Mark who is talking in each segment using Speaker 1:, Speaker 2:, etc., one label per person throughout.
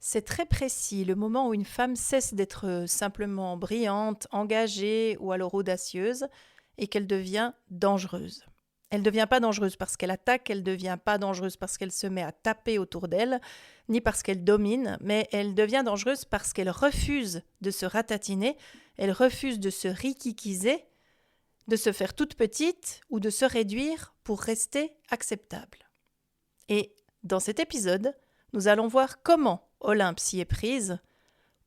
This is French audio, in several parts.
Speaker 1: C'est très précis, le moment où une femme cesse d'être simplement brillante, engagée ou alors audacieuse et qu'elle devient dangereuse. Elle ne devient pas dangereuse parce qu'elle attaque, elle ne devient pas dangereuse parce qu'elle se met à taper autour d'elle, ni parce qu'elle domine, mais elle devient dangereuse parce qu'elle refuse de se ratatiner, elle refuse de se riquiquiser, de se faire toute petite ou de se réduire pour rester acceptable. Et dans cet épisode, nous allons voir comment Olympe s'y est prise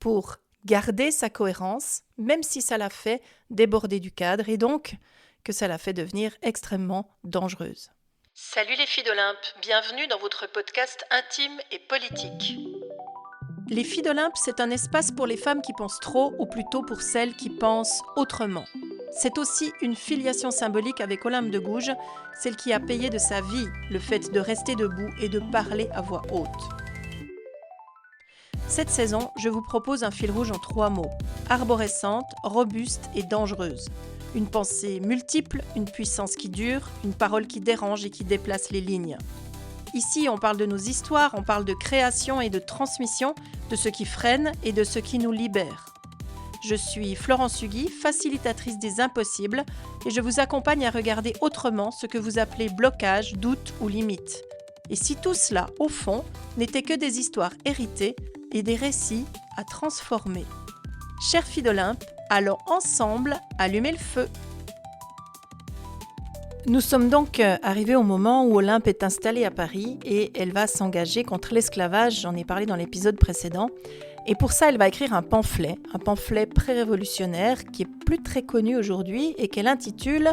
Speaker 1: pour garder sa cohérence, même si ça l'a fait déborder du cadre et donc que ça l'a fait devenir extrêmement dangereuse. Salut les filles d'Olympe, bienvenue dans votre podcast intime et politique. Les filles d'Olympe, c'est un espace pour les femmes qui pensent trop ou plutôt pour celles qui pensent autrement. C'est aussi une filiation symbolique avec Olympe de Gouges, celle qui a payé de sa vie le fait de rester debout et de parler à voix haute. Cette saison, je vous propose un fil rouge en 3 mots. Arborescente, robuste et dangereuse. Une pensée multiple, une puissance qui dure, une parole qui dérange et qui déplace les lignes. Ici, on parle de nos histoires, on parle de création et de transmission, de ce qui freine et de ce qui nous libère. Je suis Florence Hugui, facilitatrice des impossibles, et je vous accompagne à regarder autrement ce que vous appelez blocage, doute ou limite. Et si tout cela, au fond, n'était que des histoires héritées et des récits à transformer. Chères filles d'Olympe, allons ensemble allumer le feu. Nous sommes donc arrivés au moment où Olympe est installée à Paris et elle va s'engager contre l'esclavage, j'en ai parlé dans l'épisode précédent. Et pour ça, elle va écrire un pamphlet pré-révolutionnaire qui est plus très connu aujourd'hui et qu'elle intitule,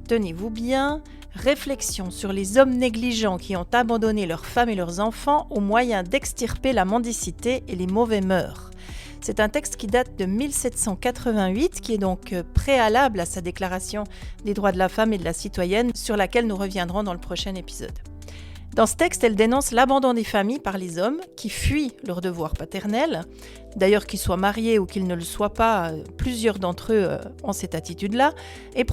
Speaker 1: tenez-vous bien, « Réflexion sur les hommes négligents qui ont abandonné leurs femmes et leurs enfants au moyen d'extirper la mendicité et les mauvais mœurs ». C'est un texte qui date de 1788, qui est donc préalable à sa déclaration des droits de la femme et de la citoyenne, sur laquelle nous reviendrons dans le prochain épisode. Dans ce texte, elle dénonce l'abandon des familles par les hommes qui fuient leur devoir paternel. D'ailleurs, qu'ils soient mariés ou qu'ils ne le soient pas, plusieurs d'entre eux ont cette attitude-là. Et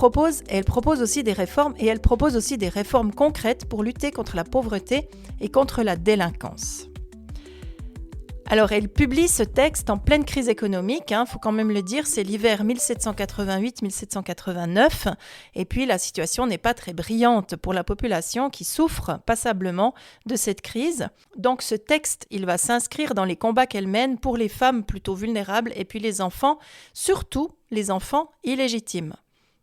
Speaker 1: elle propose aussi des réformes, et elle propose aussi des réformes concrètes pour lutter contre la pauvreté et contre la délinquance. Alors, elle publie ce texte en pleine crise économique, faut quand même le dire, c'est l'hiver 1788-1789, et puis la situation n'est pas très brillante pour la population qui souffre passablement de cette crise. Donc ce texte, il va s'inscrire dans les combats qu'elle mène pour les femmes plutôt vulnérables et puis les enfants, surtout les enfants illégitimes,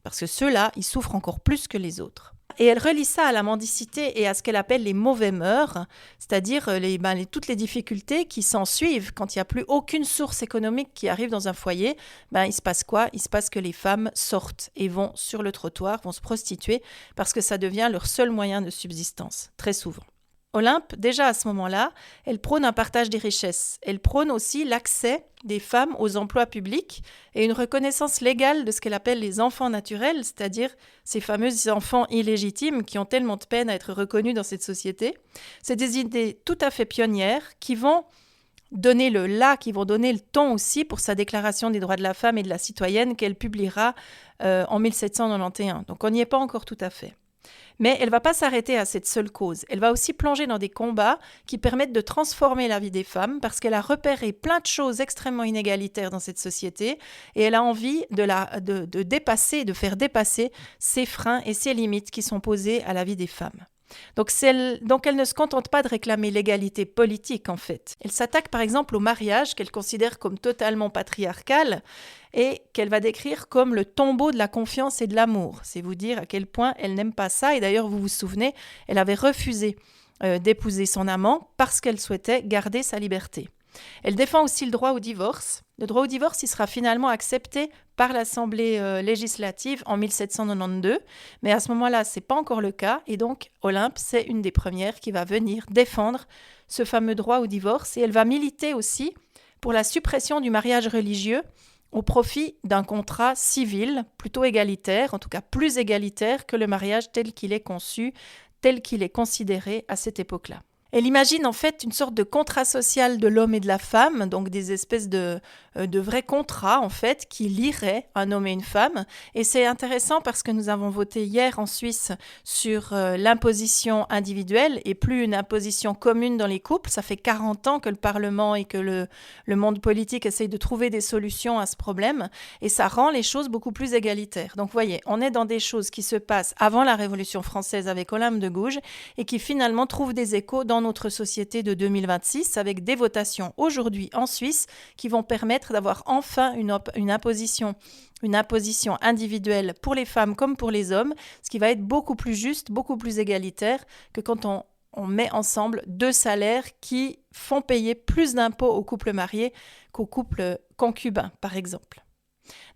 Speaker 1: parce que ceux-là, ils souffrent encore plus que les autres. Et elle relie ça à la mendicité et à ce qu'elle appelle les mauvais mœurs, c'est-à-dire toutes les difficultés qui s'en suivent quand il n'y a plus aucune source économique qui arrive dans un foyer. Il se passe quoi ? Il se passe que les femmes sortent et vont sur le trottoir, vont se prostituer parce que ça devient leur seul moyen de subsistance, très souvent. Olympe, déjà à ce moment-là, elle prône un partage des richesses. Elle prône aussi l'accès des femmes aux emplois publics et une reconnaissance légale de ce qu'elle appelle les enfants naturels, c'est-à-dire ces fameux enfants illégitimes qui ont tellement de peine à être reconnus dans cette société. C'est des idées tout à fait pionnières qui vont donner qui vont donner le ton aussi pour sa déclaration des droits de la femme et de la citoyenne qu'elle publiera en 1791. Donc on n'y est pas encore tout à fait. Mais elle ne va pas s'arrêter à cette seule cause. Elle va aussi plonger dans des combats qui permettent de transformer la vie des femmes parce qu'elle a repéré plein de choses extrêmement inégalitaires dans cette société et elle a envie de faire dépasser ces freins et ces limites qui sont posées à la vie des femmes. Donc elle ne se contente pas de réclamer l'égalité politique en fait. Elle s'attaque par exemple au mariage qu'elle considère comme totalement patriarcal et qu'elle va décrire comme le tombeau de la confiance et de l'amour. C'est vous dire à quel point elle n'aime pas ça. Et d'ailleurs, vous vous souvenez, elle avait refusé d'épouser son amant parce qu'elle souhaitait garder sa liberté. Elle défend aussi le droit au divorce. Le droit au divorce, il sera finalement accepté par l'Assemblée législative en 1792, mais à ce moment-là, ce n'est pas encore le cas, et donc Olympe, c'est une des premières qui va venir défendre ce fameux droit au divorce, et elle va militer aussi pour la suppression du mariage religieux au profit d'un contrat civil plutôt égalitaire, en tout cas plus égalitaire que le mariage tel qu'il est conçu, tel qu'il est considéré à cette époque-là. Elle imagine en fait une sorte de contrat social de l'homme et de la femme, donc des espèces de de vrais contrats en fait qui lieraient un homme et une femme. Et c'est intéressant parce que nous avons voté hier en Suisse sur l'imposition individuelle et plus une imposition commune dans les couples. Ça fait 40 ans que le Parlement et que le monde politique essayent de trouver des solutions à ce problème et ça rend les choses beaucoup plus égalitaires. Donc vous voyez, on est dans des choses qui se passent avant la Révolution française avec Olympe de Gouges et qui finalement trouvent des échos dans notre société de 2026 avec des votations aujourd'hui en Suisse qui vont permettre d'avoir enfin une imposition individuelle pour les femmes comme pour les hommes, ce qui va être beaucoup plus juste, beaucoup plus égalitaire que quand on met ensemble deux salaires qui font payer plus d'impôts aux couples mariés qu'aux couples concubins, par exemple.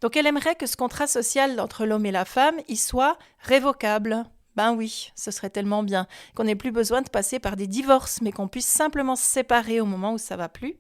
Speaker 1: Donc elle aimerait que ce contrat social entre l'homme et la femme, il soit révocable. Ben oui, ce serait tellement bien qu'on n'ait plus besoin de passer par des divorces, mais qu'on puisse simplement se séparer au moment où ça va plus.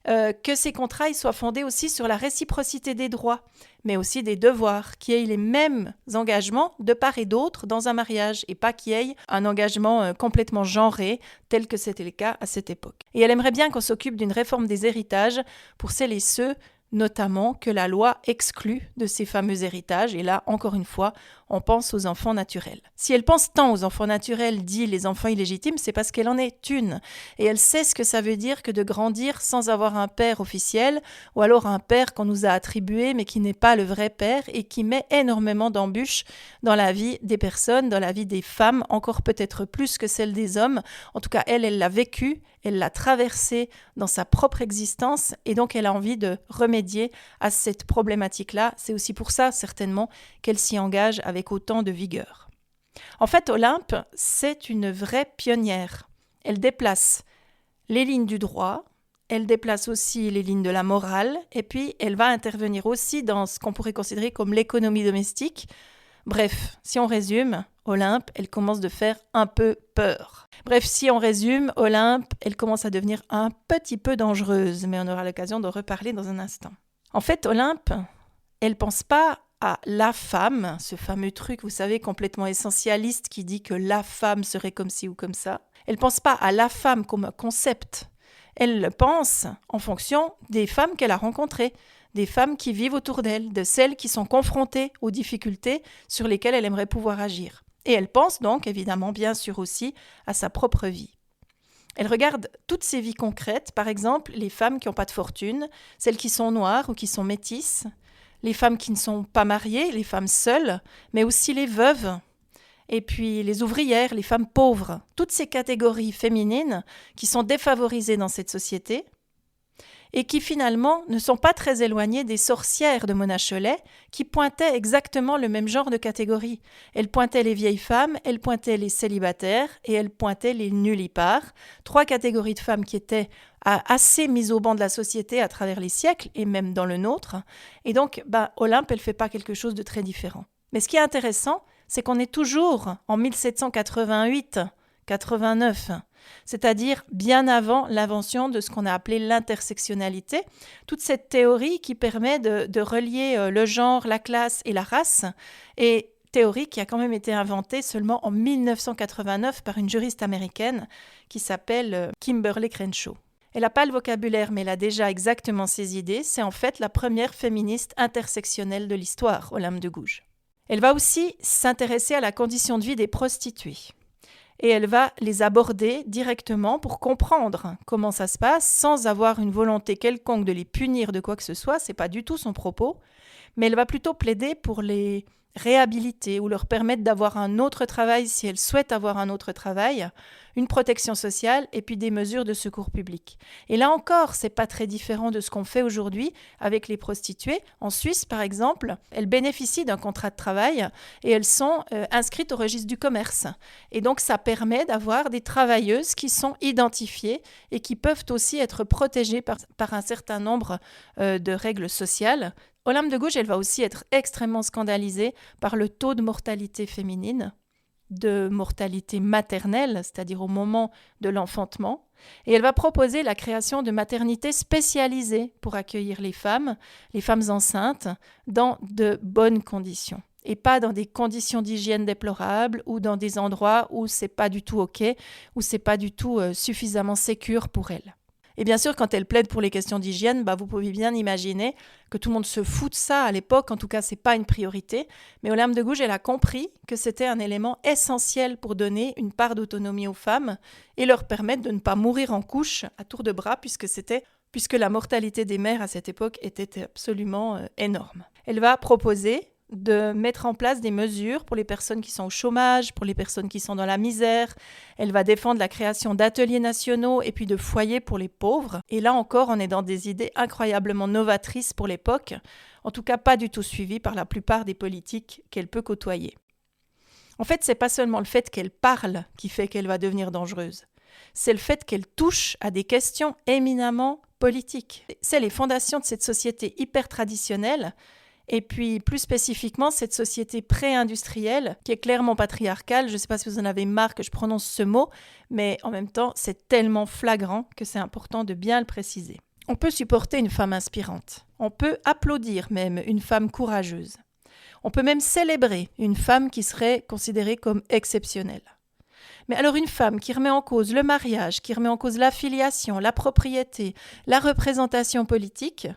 Speaker 1: Que ces contrats ils soient fondés aussi sur la réciprocité des droits, mais aussi des devoirs, qu'il y ait les mêmes engagements de part et d'autre dans un mariage, et pas qu'il y ait un engagement complètement genré, tel que c'était le cas à cette époque. Et elle aimerait bien qu'on s'occupe d'une réforme des héritages pour celles et ceux notamment que la loi exclut de ces fameux héritages. Et là, encore une fois, on pense aux enfants naturels. Si elle pense tant aux enfants naturels, dit les enfants illégitimes, c'est parce qu'elle en est une. Et elle sait ce que ça veut dire que de grandir sans avoir un père officiel, ou alors un père qu'on nous a attribué, mais qui n'est pas le vrai père, et qui met énormément d'embûches dans la vie des personnes, dans la vie des femmes, encore peut-être plus que celle des hommes. En tout cas, elle l'a vécu, elle l'a traversé dans sa propre existence, et donc elle a envie de remédier à cette problématique-là. C'est aussi pour ça, certainement, qu'elle s'y engage avec autant de vigueur. En fait, Olympe, c'est une vraie pionnière. Elle déplace les lignes du droit, elle déplace aussi les lignes de la morale, et puis elle va intervenir aussi dans ce qu'on pourrait considérer comme l'économie domestique. Bref, si on résume, Olympe, elle commence de faire un peu peur. Bref, si on résume, Olympe, elle commence à devenir un petit peu dangereuse, mais on aura l'occasion d'en reparler dans un instant. En fait, Olympe, elle pense pas à la femme, ce fameux truc, vous savez, complètement essentialiste qui dit que la femme serait comme ci ou comme ça. Elle pense pas à la femme comme un concept. Elle le pense en fonction des femmes qu'elle a rencontrées, des femmes qui vivent autour d'elle, de celles qui sont confrontées aux difficultés sur lesquelles elle aimerait pouvoir agir. Et elle pense donc, évidemment, bien sûr aussi, à sa propre vie. Elle regarde toutes ces vies concrètes, par exemple les femmes qui n'ont pas de fortune, celles qui sont noires ou qui sont métisses, les femmes qui ne sont pas mariées, les femmes seules, mais aussi les veuves, et puis les ouvrières, les femmes pauvres, toutes ces catégories féminines qui sont défavorisées dans cette société et qui finalement ne sont pas très éloignées des sorcières de Mona Chollet qui pointaient exactement le même genre de catégorie. Elles pointaient les vieilles femmes, elles pointaient les célibataires et elles pointaient les nullipares, 3 catégories de femmes qui étaient assez mises au banc de la société à travers les siècles et même dans le nôtre. Et donc, Olympe, elle ne fait pas quelque chose de très différent. Mais ce qui est intéressant, c'est qu'on est toujours en 1788-89, c'est-à-dire bien avant l'invention de ce qu'on a appelé l'intersectionnalité, toute cette théorie qui permet de relier le genre, la classe et la race, et théorie qui a quand même été inventée seulement en 1989 par une juriste américaine qui s'appelle Kimberly Crenshaw. Elle n'a pas le vocabulaire, mais elle a déjà exactement ses idées. C'est en fait la première féministe intersectionnelle de l'histoire, Olympe de Gouges. Elle va aussi s'intéresser à la condition de vie des prostituées. Et elle va les aborder directement pour comprendre comment ça se passe, sans avoir une volonté quelconque de les punir de quoi que ce soit, c'est pas du tout son propos, mais elle va plutôt plaider pour les réhabiliter ou leur permettre d'avoir un autre travail si elles souhaitent avoir un autre travail, une protection sociale et puis des mesures de secours public. Et là encore, c'est pas très différent de ce qu'on fait aujourd'hui avec les prostituées. En Suisse, par exemple, elles bénéficient d'un contrat de travail et elles sont inscrites au registre du commerce. Et donc, ça permet d'avoir des travailleuses qui sont identifiées et qui peuvent aussi être protégées par un certain nombre de règles sociales. Olympe de Gouges, elle va aussi être extrêmement scandalisée par le taux de mortalité féminine, de mortalité maternelle, c'est-à-dire au moment de l'enfantement. Et elle va proposer la création de maternités spécialisées pour accueillir les femmes enceintes, dans de bonnes conditions. Et pas dans des conditions d'hygiène déplorables ou dans des endroits où c'est pas du tout OK, où c'est pas du tout suffisamment sécure pour elles. Et bien sûr, quand elle plaide pour les questions d'hygiène, vous pouvez bien imaginer que tout le monde se fout de ça à l'époque. En tout cas, ce n'est pas une priorité. Mais Olympe de Gouges, elle a compris que c'était un élément essentiel pour donner une part d'autonomie aux femmes et leur permettre de ne pas mourir en couche à tour de bras, puisque la mortalité des mères à cette époque était absolument énorme. Elle va proposer de mettre en place des mesures pour les personnes qui sont au chômage, pour les personnes qui sont dans la misère. Elle va défendre la création d'ateliers nationaux et puis de foyers pour les pauvres. Et là encore, on est dans des idées incroyablement novatrices pour l'époque, en tout cas pas du tout suivies par la plupart des politiques qu'elle peut côtoyer. En fait, c'est pas seulement le fait qu'elle parle qui fait qu'elle va devenir dangereuse. C'est le fait qu'elle touche à des questions éminemment politiques. C'est les fondations de cette société hyper traditionnelle. Et puis, plus spécifiquement, cette société pré-industrielle qui est clairement patriarcale. Je ne sais pas si vous en avez marre que je prononce ce mot, mais en même temps, c'est tellement flagrant que c'est important de bien le préciser. On peut supporter une femme inspirante. On peut applaudir même une femme courageuse. On peut même célébrer une femme qui serait considérée comme exceptionnelle. Mais alors une femme qui remet en cause le mariage, qui remet en cause l'affiliation, la propriété, la représentation politique,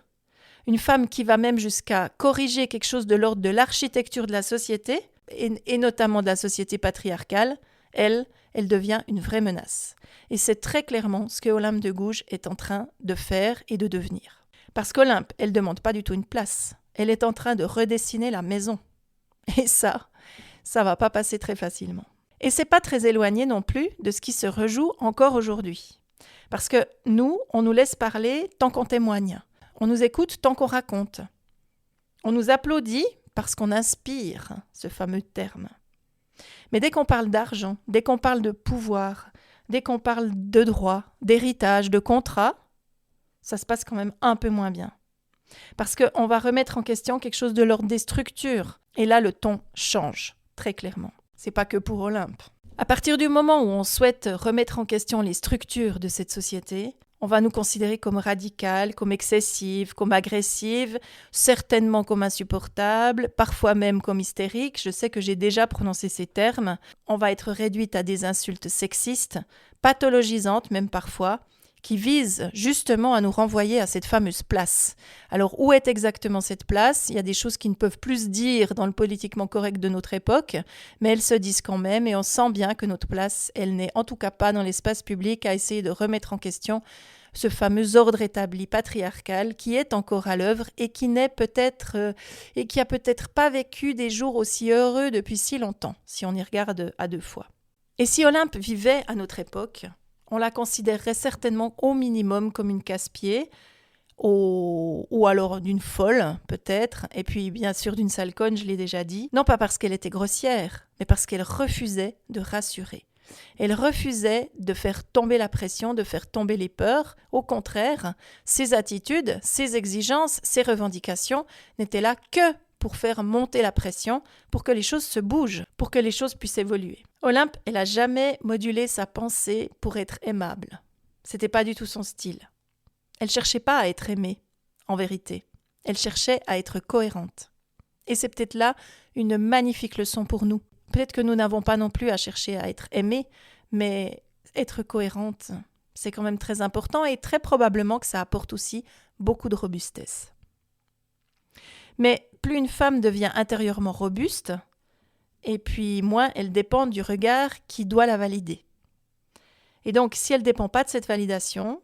Speaker 1: une femme qui va même jusqu'à corriger quelque chose de l'ordre de l'architecture de la société, et notamment de la société patriarcale, elle devient une vraie menace. Et c'est très clairement ce que Olympe de Gouges est en train de faire et de devenir. Parce qu'Olympe, elle ne demande pas du tout une place. Elle est en train de redessiner la maison. Et ça va pas passer très facilement. Et c'est pas très éloigné non plus de ce qui se rejoue encore aujourd'hui. Parce que nous, on nous laisse parler tant qu'on témoigne. On nous écoute tant qu'on raconte. On nous applaudit parce qu'on inspire, ce fameux terme. Mais dès qu'on parle d'argent, dès qu'on parle de pouvoir, dès qu'on parle de droit, d'héritage, de contrat, ça se passe quand même un peu moins bien. Parce qu'on va remettre en question quelque chose de l'ordre des structures. Et là, le ton change, très clairement. C'est pas que pour Olympe. À partir du moment où on souhaite remettre en question les structures de cette société, on va nous considérer comme radicales, comme excessives, comme agressives, certainement comme insupportables, parfois même comme hystériques. Je sais que j'ai déjà prononcé ces termes. On va être réduite à des insultes sexistes, pathologisantes même parfois, qui visent justement à nous renvoyer à cette fameuse place. Alors, où est exactement cette place ? Il y a des choses qui ne peuvent plus se dire dans le politiquement correct de notre époque, mais elles se disent quand même, et on sent bien que notre place, elle n'est en tout cas pas dans l'espace public à essayer de remettre en question ce fameux ordre établi patriarcal qui est encore à l'œuvre et qui a peut-être pas vécu des jours aussi heureux depuis si longtemps, si on y regarde à deux fois. Et si Olympe vivait à notre époque, on la considérerait certainement au minimum comme une casse-pied, ou alors d'une folle, peut-être, et puis bien sûr d'une sale conne, je l'ai déjà dit. Non pas parce qu'elle était grossière, mais parce qu'elle refusait de rassurer. Elle refusait de faire tomber la pression, de faire tomber les peurs. Au contraire, ses attitudes, ses exigences, ses revendications n'étaient là que pour faire monter la pression, pour que les choses se bougent, pour que les choses puissent évoluer. Olympe, elle n'a jamais modulé sa pensée pour être aimable. C'était pas du tout son style. Elle cherchait pas à être aimée, en vérité. Elle cherchait à être cohérente. Et c'est peut-être là une magnifique leçon pour nous. Peut-être que nous n'avons pas non plus à chercher à être aimés, mais être cohérente, c'est quand même très important et très probablement que ça apporte aussi beaucoup de robustesse. Mais plus une femme devient intérieurement robuste, et puis moins elle dépend du regard qui doit la valider. Et donc, si elle ne dépend pas de cette validation,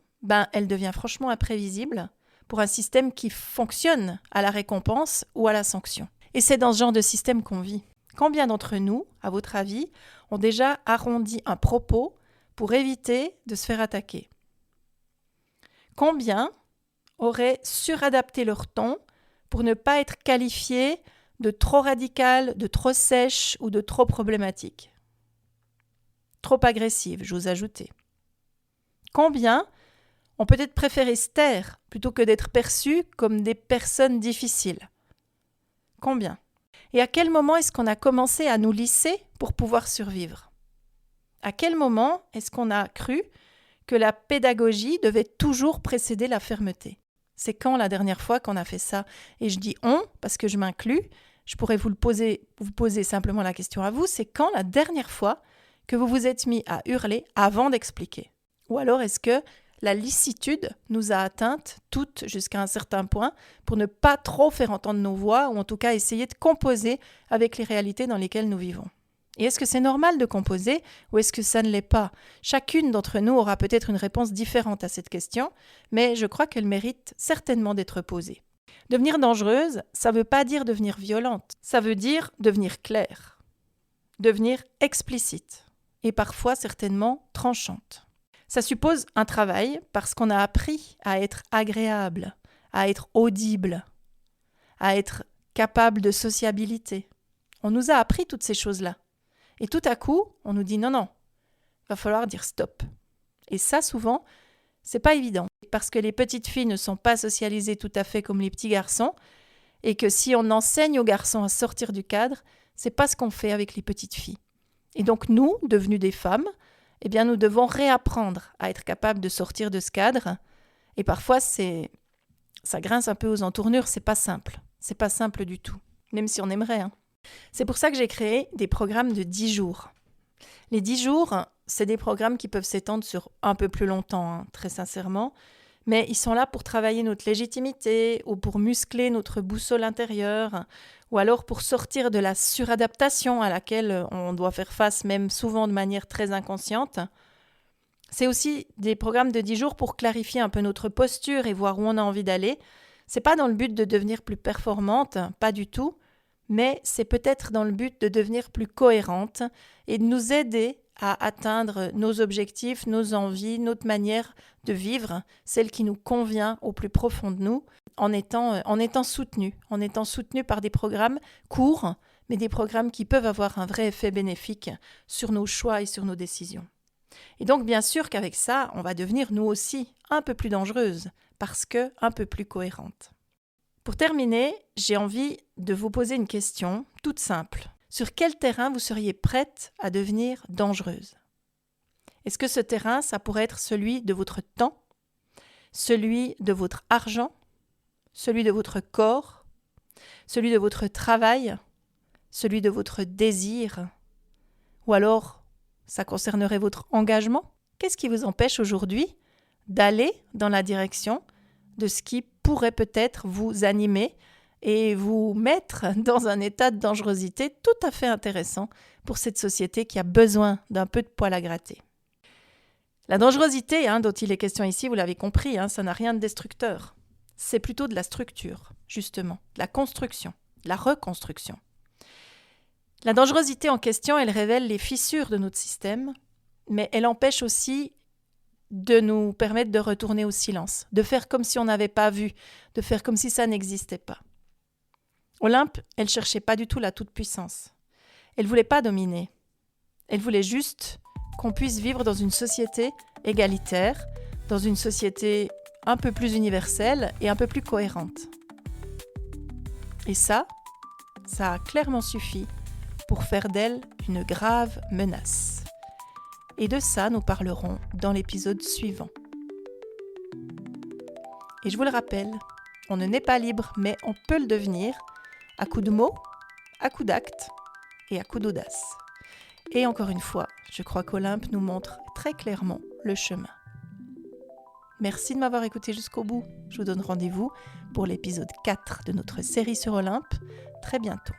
Speaker 1: elle devient franchement imprévisible pour un système qui fonctionne à la récompense ou à la sanction. Et c'est dans ce genre de système qu'on vit. Combien d'entre nous, à votre avis, ont déjà arrondi un propos pour éviter de se faire attaquer ? Combien auraient suradapté leur ton pour ne pas être qualifiés de trop radical, de trop sèche ou de trop problématique ? Trop agressive, j'ose ajouter. Combien ont peut-être préféré se taire plutôt que d'être perçus comme des personnes difficiles ? Combien ? Et à quel moment est-ce qu'on a commencé à nous lisser pour pouvoir survivre ? À quel moment est-ce qu'on a cru que la pédagogie devait toujours précéder la fermeté ? C'est quand la dernière fois qu'on a fait ça ? Et je dis « on » parce que je m'inclus. Je pourrais vous poser simplement la question à vous. C'est quand la dernière fois que vous vous êtes mis à hurler avant d'expliquer ? Ou alors est-ce que La licitude nous a atteintes toutes jusqu'à un certain point pour ne pas trop faire entendre nos voix ou en tout cas essayer de composer avec les réalités dans lesquelles nous vivons. Et est-ce que c'est normal de composer ou est-ce que ça ne l'est pas? Chacune d'entre nous aura peut-être une réponse différente à cette question, mais je crois qu'elle mérite certainement d'être posée. Devenir dangereuse, ça ne veut pas dire devenir violente, ça veut dire devenir claire, devenir explicite et parfois certainement tranchante. Ça suppose un travail parce qu'on a appris à être agréable, à être audible, à être capable de sociabilité. On nous a appris toutes ces choses-là. Et tout à coup, on nous dit non, va falloir dire stop. Et ça, souvent, c'est pas évident. Parce que les petites filles ne sont pas socialisées tout à fait comme les petits garçons. Et que si on enseigne aux garçons à sortir du cadre, c'est pas ce qu'on fait avec les petites filles. Et donc nous, devenues des femmes, eh bien nous devons réapprendre à être capables de sortir de ce cadre. Et parfois, ça grince un peu aux entournures, c'est pas simple. C'est pas simple du tout. Même si on aimerait, hein. C'est pour ça que j'ai créé des programmes de 10 jours. Les 10 jours, c'est des programmes qui peuvent s'étendre sur un peu plus longtemps, hein, très sincèrement, mais ils sont là pour travailler notre légitimité ou pour muscler notre boussole intérieure ou alors pour sortir de la suradaptation à laquelle on doit faire face, même souvent de manière très inconsciente. C'est aussi des programmes de 10 jours pour clarifier un peu notre posture et voir où on a envie d'aller. C'est pas dans le but de devenir plus performante, pas du tout, mais c'est peut-être dans le but de devenir plus cohérente et de nous aider à atteindre nos objectifs, nos envies, notre manière de vivre, celle qui nous convient au plus profond de nous, en étant soutenus par des programmes courts, mais des programmes qui peuvent avoir un vrai effet bénéfique sur nos choix et sur nos décisions. Et donc, bien sûr qu'avec ça, on va devenir nous aussi un peu plus dangereuses, parce que un peu plus cohérentes. Pour terminer, j'ai envie de vous poser une question toute simple. Sur quel terrain vous seriez prête à devenir dangereuse? Est-ce que ce terrain, ça pourrait être celui de votre temps, celui de votre argent, celui de votre corps, celui de votre travail, celui de votre désir? Ou alors, ça concernerait votre engagement? Qu'est-ce qui vous empêche aujourd'hui d'aller dans la direction de ce qui pourrait peut-être vous animer et vous mettre dans un état de dangerosité tout à fait intéressant pour cette société qui a besoin d'un peu de poil à gratter. La dangerosité dont il est question ici, vous l'avez compris, ça n'a rien de destructeur. C'est plutôt de la structure, justement, de la construction, de la reconstruction. La dangerosité en question, elle révèle les fissures de notre système, mais elle empêche aussi de nous permettre de retourner au silence, de faire comme si on n'avait pas vu, de faire comme si ça n'existait pas. Olympe, elle cherchait pas du tout la toute-puissance. Elle voulait pas dominer. Elle voulait juste qu'on puisse vivre dans une société égalitaire, dans une société un peu plus universelle et un peu plus cohérente. Et ça a clairement suffi pour faire d'elle une grave menace. Et de ça, nous parlerons dans l'épisode suivant. Et je vous le rappelle, on ne naît pas libre, mais on peut le devenir à coups de mots, à coups d'actes et à coups d'audace. Et encore une fois, je crois qu'Olympe nous montre très clairement le chemin. Merci de m'avoir écouté jusqu'au bout. Je vous donne rendez-vous pour l'épisode 4 de notre série sur Olympe très bientôt.